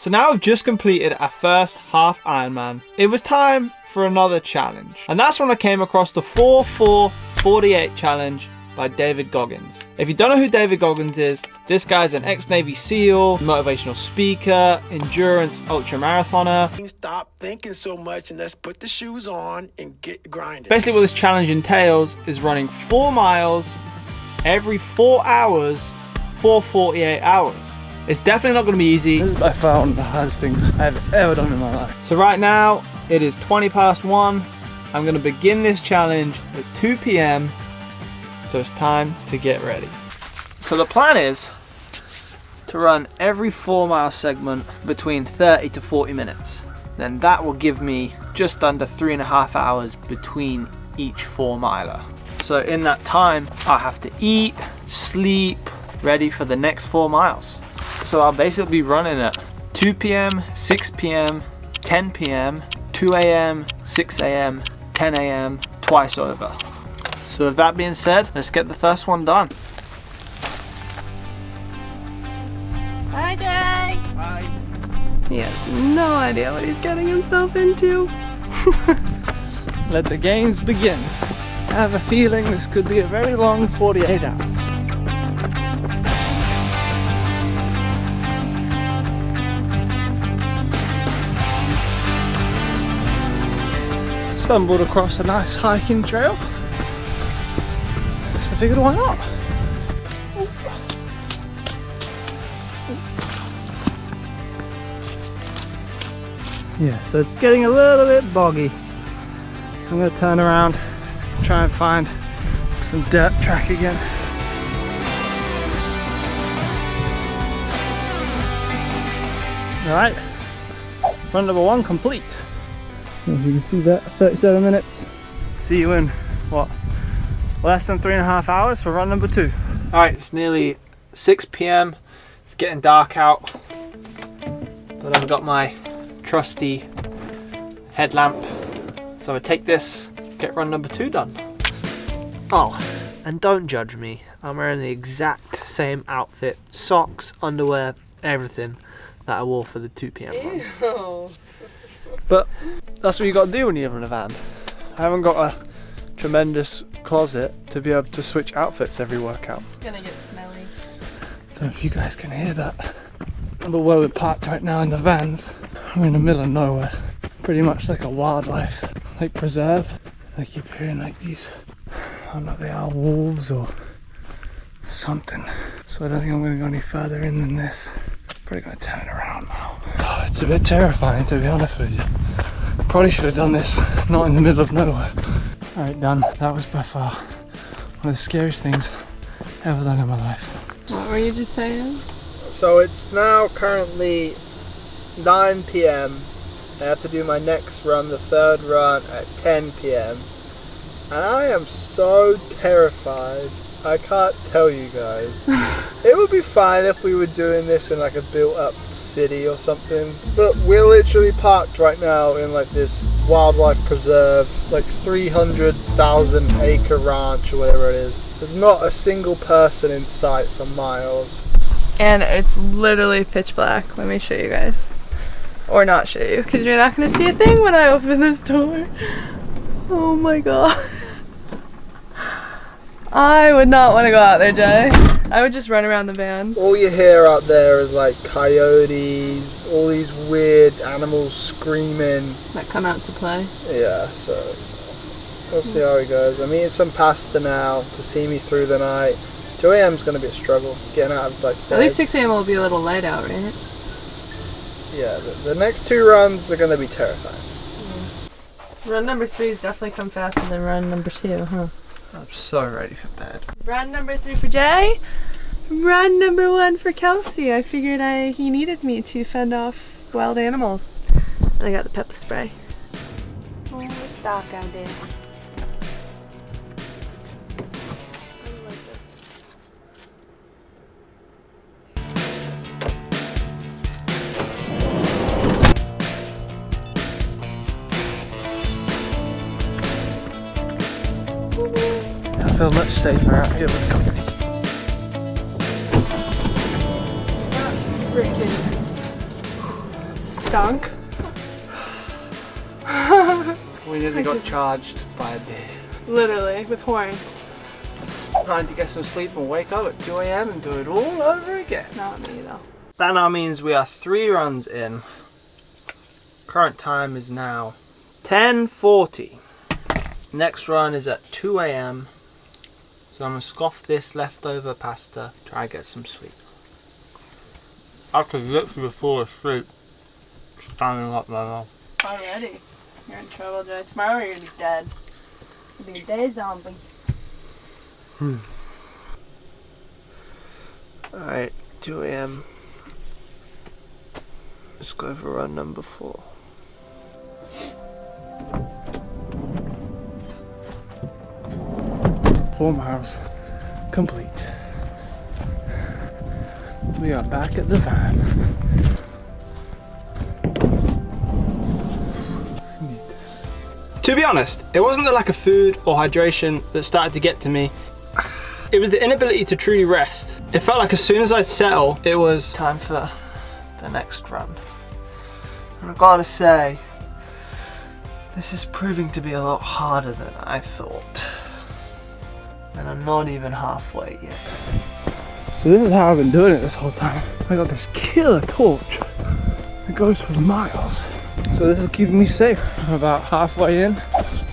So now we've just completed our first half Ironman. It was time for another challenge. And that's when I came across the 4x4x48 challenge by David Goggins. If you don't know who David Goggins is, this guy's an ex-Navy SEAL, motivational speaker, endurance ultramarathoner. Stop thinking so much and let's put the shoes on and get grinding. Basically what this challenge entails is running 4 miles every 4 hours for 48 hours. It's definitely not going to be easy. This is by far one of the hardest things I've ever done in my life. So right now, it is 20 past 1. I'm going to begin this challenge at 2 p.m. So it's time to get ready. So the plan is to run every 4 mile segment between 30 to 40 minutes. Then that will give me just under 3.5 hours between each 4 miler. So in that time, I'll have to eat, sleep, ready for the next 4 miles. So I'll basically be running at 2 p.m., 6 p.m., 10 p.m., 2 a.m., 6 a.m., 10 a.m., twice over. So with that being said, let's get the first one done. Hi, Jay! Bye. He has no idea what he's getting himself into. Let the games begin. I have a feeling this could be a very long 48 hours. Stumbled across a nice hiking trail. So I figured, why not? Yeah, so it's getting a little bit boggy. I'm going to turn around, try and find some dirt track again. Alright, run number 1 complete. As you can see that, 37 minutes. See you in, what, less than 3.5 hours for run number 2. Alright, it's nearly 6 p.m. It's getting dark out. But I've got my trusty headlamp. So I take this, get run number 2 done. Oh, and don't judge me. I'm wearing the exact same outfit, socks, underwear, everything that I wore for the 2 p.m. run. Ew. But that's what you got to do when you live in a van. I haven't got a tremendous closet to be able to switch outfits every workout. It's gonna get smelly. Don't know if you guys can hear that. But where we're parked right now in the vans, we're in the middle of nowhere. Pretty much like a wildlife, like preserve. I keep hearing like these, I don't know if they are wolves or something. So I don't think I'm going to go any further in than this. Probably going to turn around now. Oh, it's a bit terrifying, to be honest with you. Probably should have done this not in the middle of nowhere. Alright, done. That was by far one of the scariest things I've ever done in my life. What were you just saying? So it's now currently 9 p.m. I have to do my next run, the 3rd run, at 10 p.m. And I am so terrified. I can't tell you guys. It would be fine if we were doing this in like a built up city or something. But we're literally parked right now in like this wildlife preserve, like 300,000 acre ranch or whatever it is. There's not a single person in sight for miles. And it's literally pitch black. Let me show you guys. Or not show you, because you're not going to see a thing when I open this door. Oh my god. I would not want to go out there, Jay. I would just run around the van. All you hear out there is like coyotes, all these weird animals screaming. That come out to play. Yeah, so we'll see how it goes. I'm eating some pasta now to see me through the night. 2 a.m. is going to be a struggle, getting out of like bed. At least 6 a.m. will be a little light out, right? Yeah, the next 2 runs are going to be terrifying. Run number 3's definitely come faster than run number 2, huh? I'm so ready for bed. Run number 3 for Jay. Run number 1 for Kelsey. I figured he needed me to fend off wild animals. And I got the pepper spray. Oh, it's dark out there. I feel much safer out here with company. Stunk. We nearly got charged by a bee. Literally, with horn. Trying to get some sleep and wake up at 2 a.m. and do it all over again. Not me though. That now means we are 3 runs in. Current time is now 10:40. Next run is at 2 a.m. So I'm gonna scoff this leftover pasta, try and get some sleep. I could literally fall asleep standing up there now. Already? You're in trouble, Jay. Tomorrow you're gonna be dead. You'll be a day zombie. Alright, 2 a.m. Let's go for run number 4. Four miles complete. We are back at the van. To be honest, it wasn't the lack of food or hydration that started to get to me. It was the inability to truly rest. It felt like as soon as I'd settle, it was time for the next run. And I've got to say, this is proving to be a lot harder than I thought. And I'm not even halfway yet. So this is how I've been doing it this whole time. I got this killer torch. It goes for miles. So this is keeping me safe. I'm about halfway in.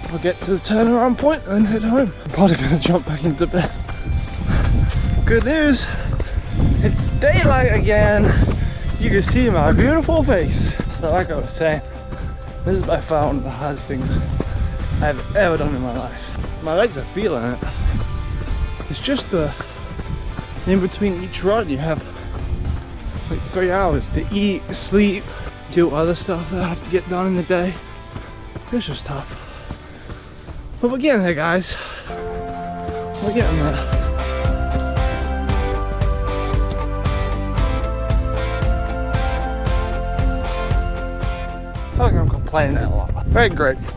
I'll get to the turnaround point and then head home. I'm probably gonna jump back into bed. Good news, it's daylight again. You can see my beautiful face. So like I was saying, this is by far one of the hardest things I've ever done in my life. My legs are feeling it. It's just the, in between each run you have like 3 hours to eat, sleep, do other stuff that I have to get done in the day. It's just tough. But we're getting there, guys. We're getting there. I feel like I'm complaining a lot. Very grateful.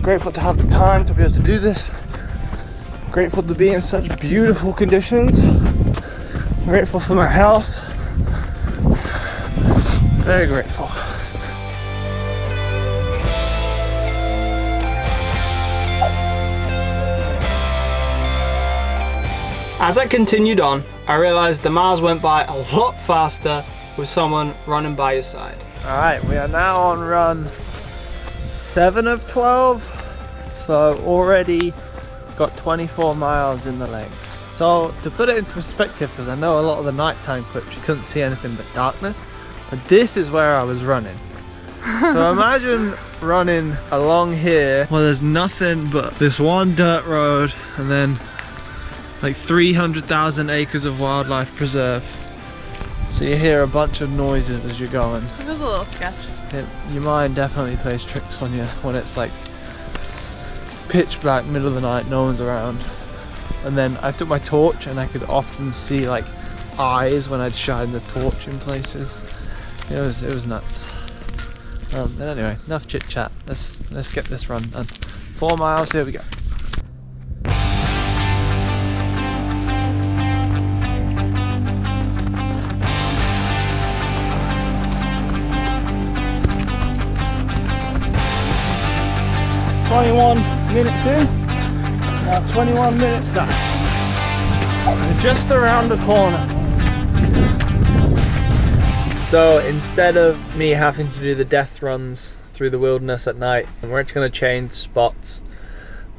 Grateful to have the time to be able to do this. Grateful to be in such beautiful conditions. Grateful for my health. Very grateful. As I continued on, I realized the miles went by a lot faster with someone running by your side. Alright, we are now on run 7 of 12. So already got 24 miles in the legs. So to put it into perspective, because I know a lot of the nighttime clips you couldn't see anything but darkness, but this is where I was running. So imagine running along here where there's nothing but this one dirt road and then like 300,000 acres of wildlife preserve. So you hear a bunch of noises as you're going. It was a little sketch. Your mind definitely plays tricks on you when it's like pitch black, middle of the night, no one's around. And then I took my torch and I could often see like eyes when I'd shine the torch in places. It was nuts. But anyway, enough chit chat. Let's get this run done. 4 miles, here we go. Minutes in, about 21 minutes done. We're just around the corner. So instead of me having to do the death runs through the wilderness at night, we're just going to change spots.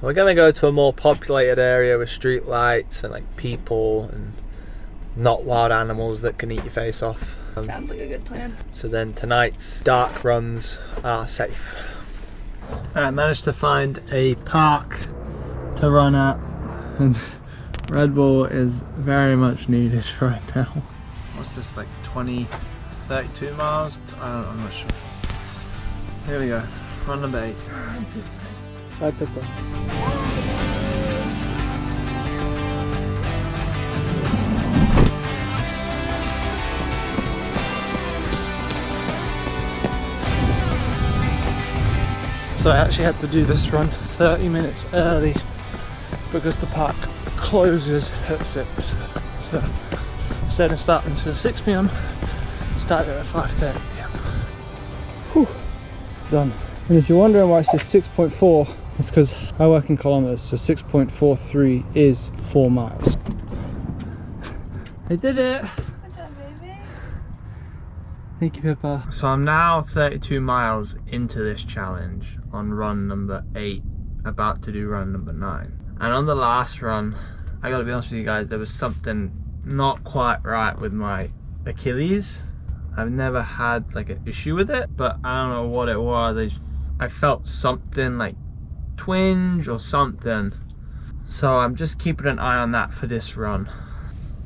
We're going to go to a more populated area with street lights and like people and not wild animals that can eat your face off. Sounds like a good plan. So then tonight's dark runs are safe. I managed to find a park to run at, and Red Bull is very much needed right now. What's this, like 32 miles? I'm not sure. Here we go, run number 8. Bye, Pippa. So I actually had to do this run 30 minutes early because the park closes at 6. So instead of starting until 6 p.m, started at 5:30 p.m. Whew, done. And if you're wondering why it says 6.4, it's because I work in kilometers, so 6.43 is 4 miles. I did it! Good job, baby. Thank you, Pippa. So I'm now 32 miles into this challenge on run number 8, about to do run number 9. And on the last run, I gotta be honest with you guys, there was something not quite right with my Achilles. I've never had like an issue with it, but I don't know what it was. I felt something like twinge or something. So I'm just keeping an eye on that for this run.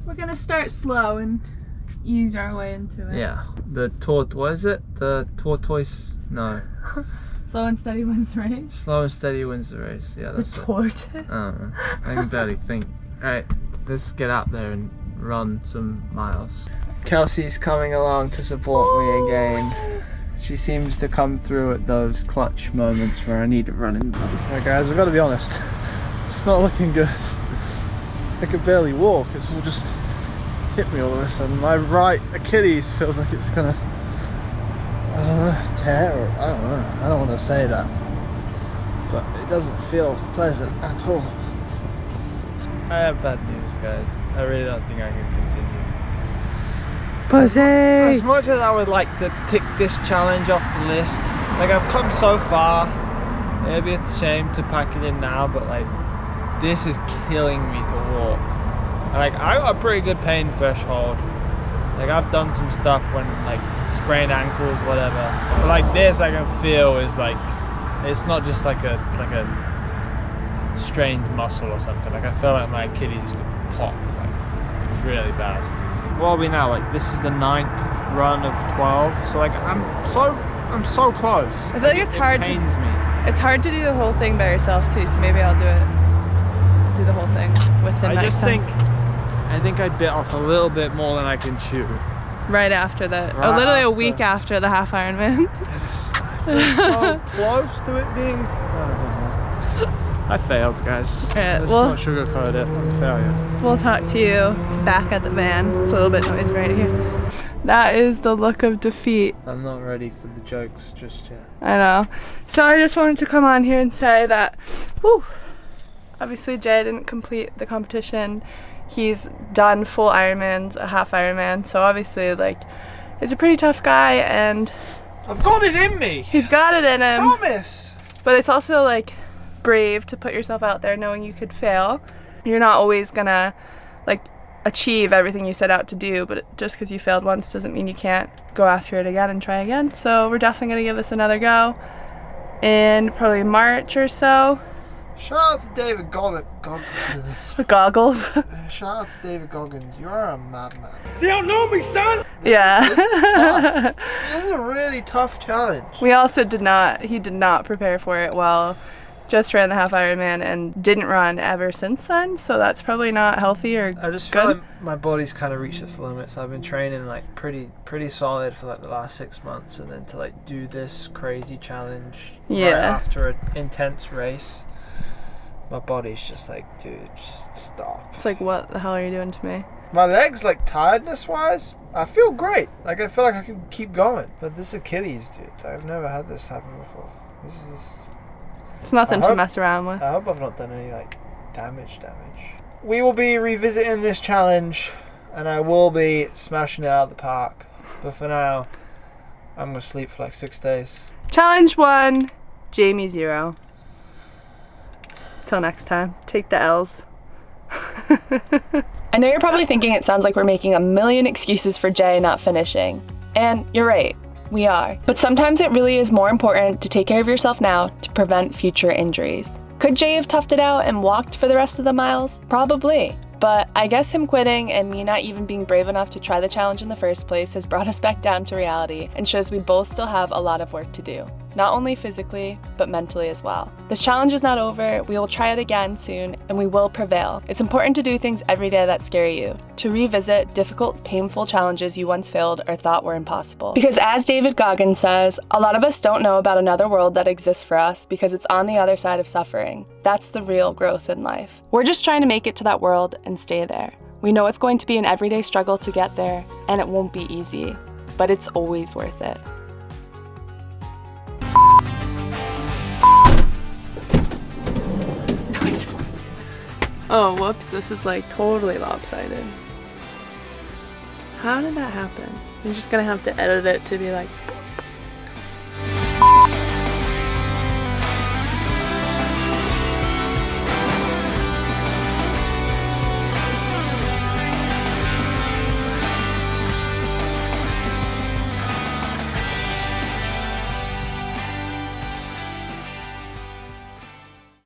We're gonna start slow and ease our way into it. Yeah, the what is it? The tortoise? No. Slow and steady wins the race. Slow and steady wins the race. Yeah, that's The it. tortoise. I don't know. I can barely think. Alright, let's get out there and run some miles. Kelsey's coming along to support me again. She seems to come through at those clutch moments where I need to run in. Alright guys, I've got to be honest, it's not looking good. I could barely walk, it's all just hit me all of a sudden. My right Achilles feels like it's gonna, I don't know, tear or I don't know. I don't want to say that, but it doesn't feel pleasant at all. I have bad news, guys. I really don't think I can continue. Pussy! As much as I would like to tick this challenge off the list, like I've come so far, maybe it's a shame to pack it in now, but like this is killing me to walk. And, like I got a pretty good pain threshold. Like I've done some stuff when like sprained ankles, whatever. But like this I can feel is like, it's not just like a strained muscle or something. Like I feel like my Achilles could pop. Like it's really bad. What are we now? Like this is the 9th run of 12. So like I'm so close. I feel like it's hard It pains me. It's hard to do the whole thing by yourself too, so maybe I'll do the whole thing with him next time. I think I bit off a little bit more than I can chew. Right after that. Right literally after. a week after the half Ironman. I feel so close to it being. I don't know. I failed, guys. Alright, Let's well- not sugarcoat it. I'm a failure. We'll talk to you back at the van. It's a little bit noisy right here. That is the look of defeat. I'm not ready for the jokes just yet. I know. So I just wanted to come on here and say that, whew, obviously Jay didn't complete the competition. He's done full Ironmans, a half Ironman, so obviously like he's a pretty tough guy and I've got it in me. he's got it in him. Promise. But it's also like brave to put yourself out there knowing you could fail. You're not always gonna like achieve everything you set out to do, but just because you failed once doesn't mean you can't go after it again and try again. So we're definitely gonna give this another go in probably March or so. Shout out to David Goggins. The goggles. Shout out to David Goggins. You are a madman. You don't know me, son! Yeah. This is tough. This is a really tough challenge. He did not prepare for it well. Just ran the half Ironman and didn't run ever since then, so that's probably not healthy or I just good. feel like my body's kind of reached its limits. I've been training like pretty solid for like the last 6 months, and then to like do this crazy challenge right after an intense race, my body's just like, dude, just stop. It's like, what the hell are you doing to me? My legs, like tiredness wise, I feel great. Like I feel like I can keep going. But this Achilles, dude, I've never had this happen before. This is. It's nothing to mess around with. I hope I've not done any like damage. We will be revisiting this challenge, and I will be smashing it out of the park. But for now, I'm gonna sleep for like 6 days. Challenge 1, Jamie 0. Till next time, take the L's. I know you're probably thinking it sounds like we're making a million excuses for Jay not finishing. And you're right, we are. But sometimes it really is more important to take care of yourself now to prevent future injuries. Could Jay have toughed it out and walked for the rest of the miles? Probably. But I guess him quitting and me not even being brave enough to try the challenge in the first place has brought us back down to reality and shows we both still have a lot of work to do. Not only physically, but mentally as well. This challenge is not over, we will try it again soon, and we will prevail. It's important to do things every day that scare you, to revisit difficult, painful challenges you once failed or thought were impossible. Because as David Goggins says, a lot of us don't know about another world that exists for us because it's on the other side of suffering. That's the real growth in life. We're just trying to make it to that world and stay there. We know it's going to be an everyday struggle to get there, and it won't be easy, but it's always worth it. Oh, whoops, this is like totally lopsided. How did that happen? You're just gonna have to edit it to be like